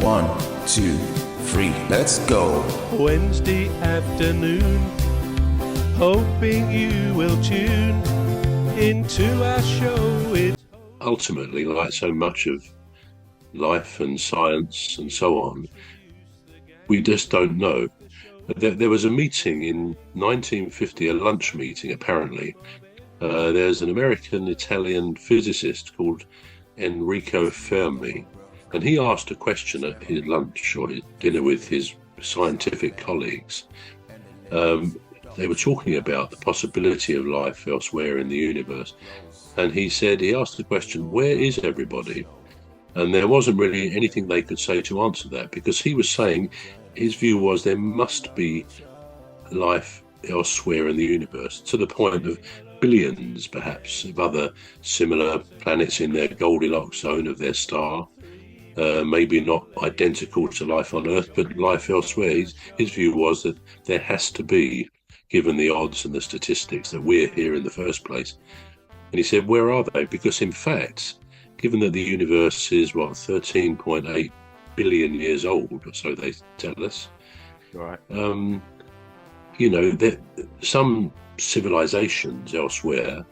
1, 2, 3, let's go. Wednesday afternoon, hoping you will tune into our show. Ultimately, like so much of life and science and so on, we just don't know. There was a meeting in 1950, a lunch meeting apparently. There's an American-Italian physicist called Enrico Fermi, and he asked a question at his lunch or his dinner with his scientific colleagues. They were talking about the possibility of life elsewhere in the universe, and he asked the question, where is everybody? And there wasn't really anything they could say to answer that, because he was saying his view was there must be life elsewhere in the universe, to the point of billions perhaps of other similar planets in their Goldilocks zone of their star, maybe not identical to life on Earth, but life elsewhere. His view was that there has to be, given the odds and the statistics, that we're here in the first place. And he said, where are they? Because in fact, given that the universe is, 13.8 billion years old, or so they tell us, right. Some civilizations elsewhere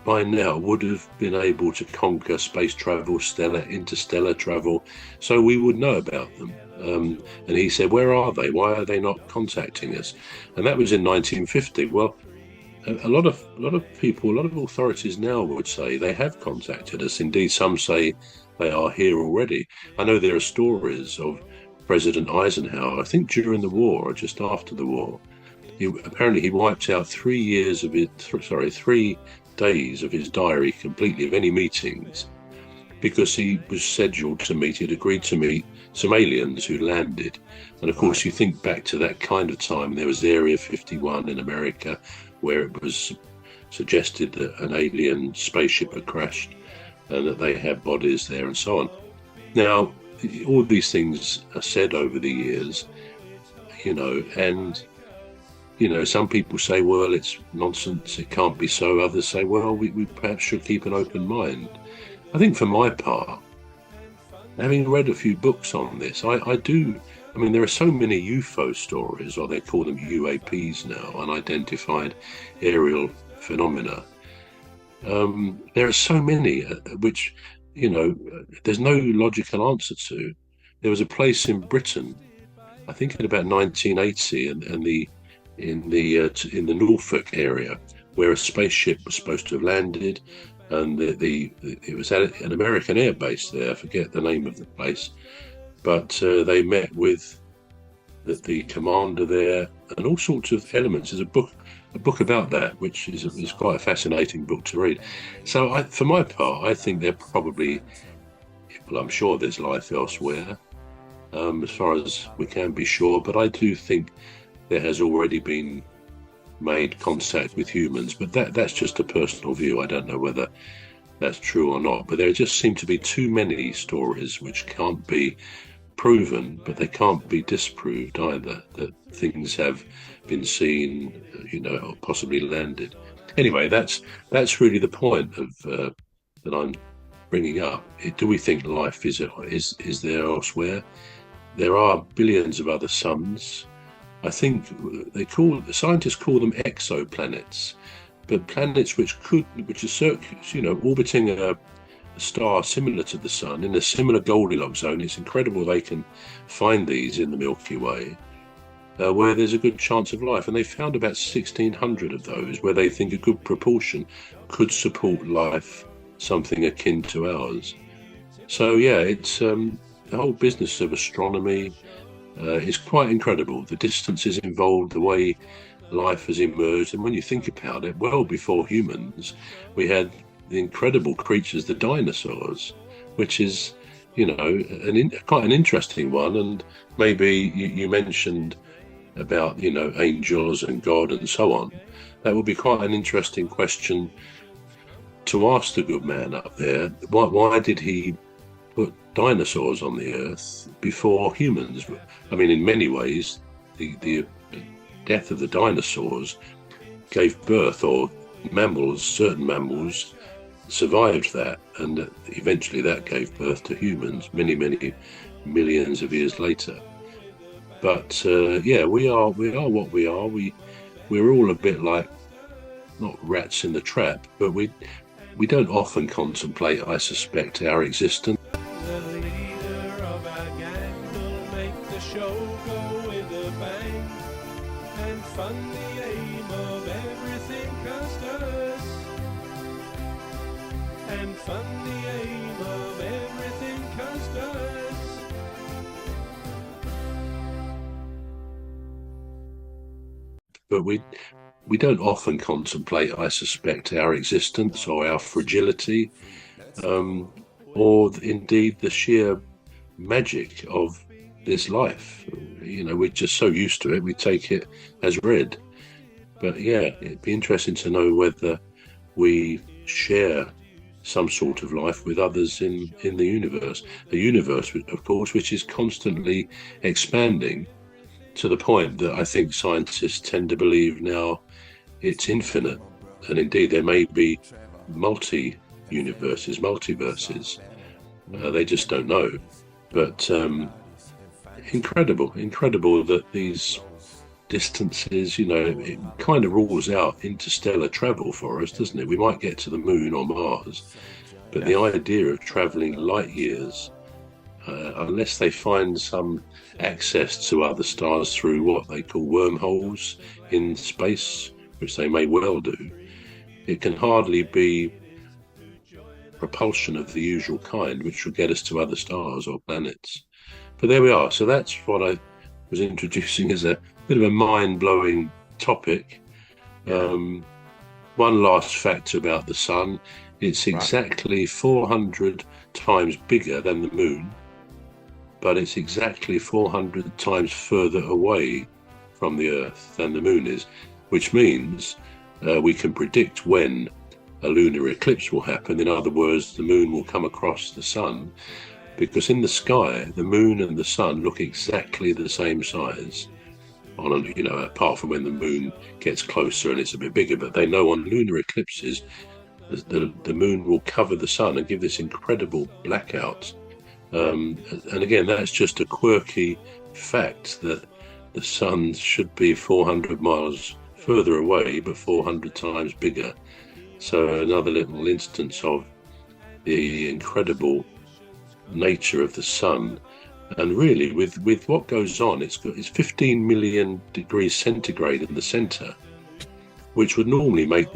by now would have been able to conquer space travel, interstellar travel, so we would know about them. And he said, where are they? Why are they not contacting us? And that was in 1950. Well, a lot of people, a lot of authorities now would say they have contacted us. Indeed, some say they are here already. I know there are stories of President Eisenhower, I think during the war or just after the war. Apparently he wiped out 3 days of his diary completely, of any meetings, because he was scheduled to meet, he'd agreed to meet some aliens who landed. And of course, you think back to that kind of time, there was Area 51 in America, where it was suggested that an alien spaceship had crashed and that they had bodies there and so on. Now, all these things are said over the years, and some people say, well, it's nonsense, it can't be so. Others say, well, we perhaps should keep an open mind. I think for my part, having read a few books on this, I do. I mean, there are so many UFO stories, or they call them UAPs now, unidentified aerial phenomena. There are so many which, there's no logical answer to. There was a place in Britain, I think in about 1980, in the Norfolk area, where a spaceship was supposed to have landed, and it was at an American air base there. I forget the name of the place, but they met with the commander there, and all sorts of elements. There's a book about that, which is quite a fascinating book to read. So for my part, I think they're probably, well, I'm sure there's life elsewhere, as far as we can be sure, but I do think there has already been made contact with humans, but that's just a personal view. I don't know whether that's true or not, but there just seem to be too many stories which can't be proven, but they can't be disproved either, that things have been seen, or possibly landed. Anyway, that's really the point of that I'm bringing up. Do we think life is there elsewhere? There are billions of other suns. I think scientists call them exoplanets, but planets which are orbiting a star similar to the sun in a similar Goldilocks zone. It's incredible they can find these in the Milky Way, where there's a good chance of life. And they found about 1,600 of those where they think a good proportion could support life, something akin to ours. So yeah, it's the whole business of astronomy is quite incredible. The distances involved, the way life has emerged, and when you think about it, well before humans, we had the incredible creatures, the dinosaurs, which is, quite an interesting one. And maybe you mentioned about, angels and God and so on. That would be quite an interesting question to ask the good man up there. Why did he put dinosaurs on the Earth before humans? I mean, in many ways, the death of the dinosaurs gave birth, or certain mammals survived that, and eventually that gave birth to humans many millions of years later. But we are what we are. We're all a bit like, not rats in the trap, but we don't often contemplate, I suspect, our existence. The leader of our gang will make the show go with a bang and fund the aim of everything customers. And fund the aim of everything customers. But we don't often contemplate, I suspect, our existence or our fragility, or indeed the sheer magic of this life. We're just so used to it, we take it as read. But yeah, it'd be interesting to know whether we share some sort of life with others in the universe. A universe, of course, which is constantly expanding to the point that I think scientists tend to believe now it's infinite. And indeed, there may be multi-universes, multiverses. They just don't know. But incredible that these distances, it kind of rules out interstellar travel for us, doesn't it? We might get to the moon or Mars, but the idea of traveling light years, unless they find some access to other stars through what they call wormholes in space, which they may well do, it can hardly be propulsion of the usual kind, which will get us to other stars or planets. But there we are. So that's what I was introducing as a bit of a mind-blowing topic. One last fact about the sun: it's exactly 400 times bigger than the moon, but it's exactly 400 times further away from the Earth than the moon is, which means we can predict when a lunar eclipse will happen. In other words, the moon will come across the sun, because in the sky, the moon and the sun look exactly the same size. Apart from when the moon gets closer and it's a bit bigger, but they know on lunar eclipses, the moon will cover the sun and give this incredible blackout. And again, that's just a quirky fact that the sun should be 400 miles further away, but 400 times bigger. So another little instance of the incredible nature of the sun. And really, with what goes on, it's 15 million degrees centigrade in the center, which would normally make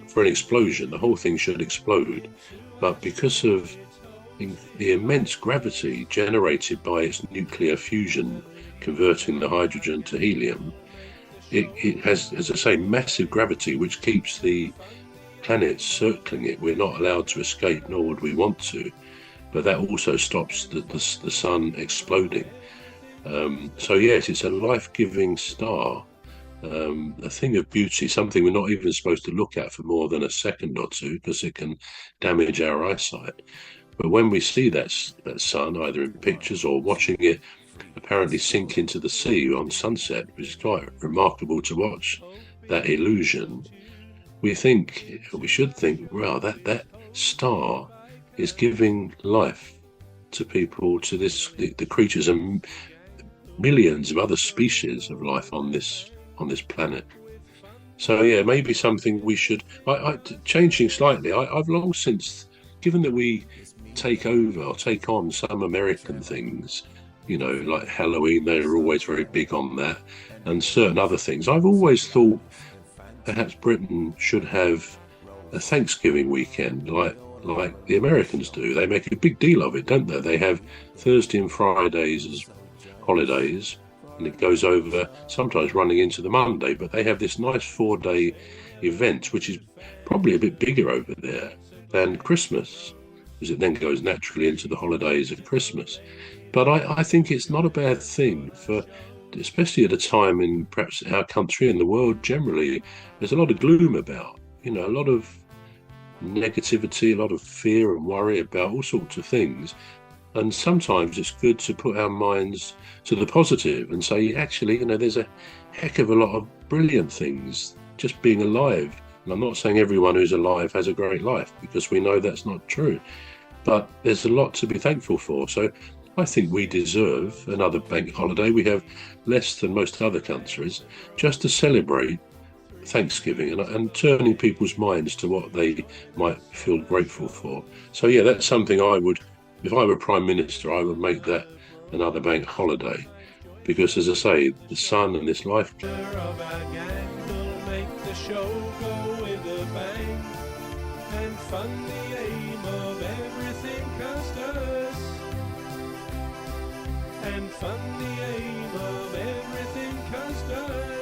for an explosion, the whole thing should explode. But because of the immense gravity generated by its nuclear fusion, converting the hydrogen to helium, it has, as I say, massive gravity, which keeps the planets circling it. We're not allowed to escape, nor would we want to. But that also stops the sun exploding. So yes, it's a life-giving star, a thing of beauty, something we're not even supposed to look at for more than a second or two, because it can damage our eyesight. But when we see that sun, either in pictures or watching it apparently sink into the sea on sunset, which is quite remarkable to watch, that illusion, we should think, wow, that star is giving life to people, to the creatures and millions of other species of life on this planet. So yeah, maybe something we should. Changing slightly, I've long since, given that we take on some American things, like Halloween, they're always very big on that, and certain other things. I've always thought perhaps Britain should have a Thanksgiving weekend, like the Americans do. They make a big deal of it, don't they? They have Thursday and Fridays as holidays, and it goes over, sometimes running into the Monday, but they have this nice 4-day event, which is probably a bit bigger over there than Christmas, as it then goes naturally into the holidays of Christmas. But I think it's not a bad thing, especially at a time in perhaps our country and the world generally. There's a lot of gloom about, a lot of negativity, a lot of fear and worry about all sorts of things. And sometimes it's good to put our minds to the positive and say, actually, there's a heck of a lot of brilliant things just being alive. And I'm not saying everyone who's alive has a great life, because we know that's not true. But there's a lot to be thankful for. So I think we deserve another bank holiday. We have less than most other countries, just to celebrate Thanksgiving and turning people's minds to what they might feel grateful for. So yeah, that's something I would, if I were Prime Minister, I would make that another bank holiday, because as I say, the sun and this life. Of our gang will make the show go with a bang and fund the aim of everything Custis. And fund the aim of everything Custis.